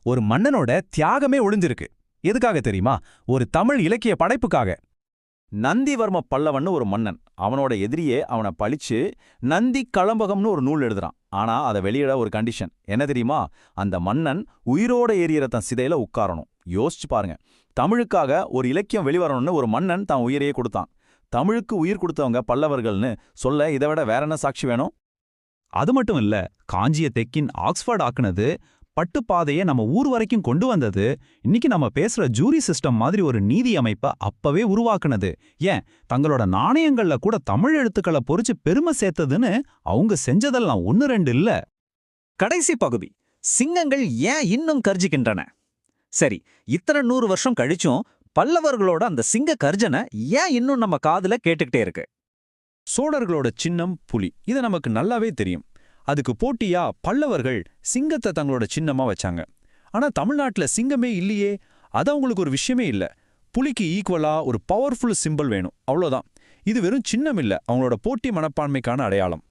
ஒரு மன்னனோட தியாகமே ஒளிஞ்சிருக்கு. எதுக்காக தெரியுமா? ஒரு தமிழ் இலக்கிய படைப்புக்காக. நந்திவர்ம பல்லவன்னு ஒரு மன்னன். அவனோட எதிரியே அவனை பழிச்சு நந்தி களம்பகம்னு ஒரு நூல் எழுதுறான். ஆனா அதை வெளியிட ஒரு கண்டிஷன் என்ன தெரியுமா? அந்த மன்னன் உயிரோட எரியற தன் சிதையில உட்காரணும். யோசிச்சு பாருங்க. தமிழுக்காக ஒரு இலக்கியம் வெளிவரணும்னு ஒரு மன்னன் தான் உயிரையே கொடுத்தான். தமிழுக்கு உயிர் கொடுத்தவங்க பல்லவர்கள்னு சொல்ல இதை விட வேற என்ன சாட்சி வேணும்? அது மட்டும் இல்ல, காஞ்சிய தெக்கின் ஆக்ஸ்போர்ட் ஆக்குனது, பட்டுப்பாதையை நம்ம ஊர் வரைக்கும் கொண்டு வந்தது, இன்னைக்கு நம்ம பேசுற ஜூரி சிஸ்டம் மாதிரி ஒரு நீதி அமைப்பை அப்பவே உருவாக்குனது, ஏன் தங்களோட நாணயங்கள்ல கூட தமிழ் எழுத்துக்களை பொறிச்சு பெருமை சேர்த்ததுன்னு அவங்க செஞ்சதெல்லாம் 1-2 இல்ல. கடைசி பகுதி, சிங்கங்கள் ஏன் இன்னும் கர்ஜிக்கின்றன? சரி, இத்தனை 100 வருஷம் கழிச்சும் பல்லவர்களோட அந்த சிங்க கர்ஜனை ஏன் இன்னும் நம்ம காதுல கேட்டுக்கிட்டே இருக்கு? சோழர்களோட சின்னம் புலி, இது நமக்கு நல்லாவே தெரியும். அதுக்கு போட்டியா பல்லவர்கள் சிங்கத்தை தங்களோட சின்னமா வச்சாங்க. ஆனா தமிழ்நாட்டுல சிங்கமே இல்லையே. அது அவங்களுக்கு ஒரு விஷயமே இல்ல. புலிக்கு ஈக்குவலா ஒரு பவர்ஃபுல் சிம்பிள் வேணும், அவ்வளோதான். இது வெறும் சின்னம் இல்ல, அவங்களோட போட்டி மனப்பான்மைக்கான அடையாளம்.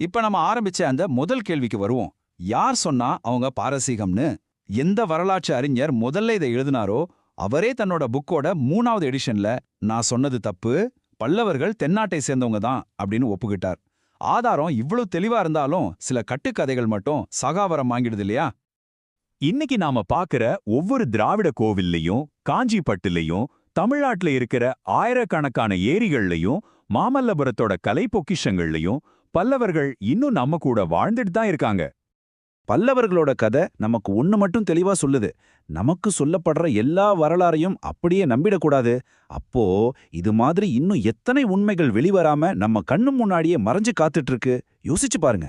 இப்ப நம்ம ஆரம்பிச்ச அந்த முதல் கேள்விக்கு வருவோம். யார் சொன்னா அவங்க பாரசீகம்னு? எந்த வரலாற்று அறிஞர் முதல்ல இதை எழுதினாரோ அவரே தன்னோட புக்கோட 3வது எடிஷன்ல நான் சொன்னது தப்பு, பல்லவர்கள் தென்னாட்டை சேர்ந்தவங்க தான் அப்படின்னு ஒப்புக்கிட்டார். ஆதாரம் இவ்வளவு தெளிவா இருந்தாலும் சில கட்டுக்கதைகள் மட்டும் சகாவரம் வாங்கிடுது இல்லையா? இன்னைக்கு நாம பாக்குற ஒவ்வொரு திராவிட கோவில்லையும், காஞ்சி பட்டுலையும், தமிழ்நாட்டுல இருக்கிற ஆயிரக்கணக்கான ஏரிகள்லையும், மாமல்லபுரத்தோட கலை பொக்கிஷங்கள்லையும் பல்லவர்கள் இன்னும் நம்ம கூட வாழ்ந்துட்டு தான் இருக்காங்க. பல்லவர்களோட கதை நமக்கு ஒண்ணு மட்டும் தெளிவா சொல்லுது. நமக்கு சொல்லப்படுற எல்லா வரலாறையும் அப்படியே நம்பிடக்கூடாது. அப்போ இது மாதிரி இன்னும் எத்தனை உண்மைகள் வெளிவராம நம்ம கண்ணு முன்னாடியே மறைஞ்சு காத்துட்டு இருக்கு, யோசிச்சு பாருங்க.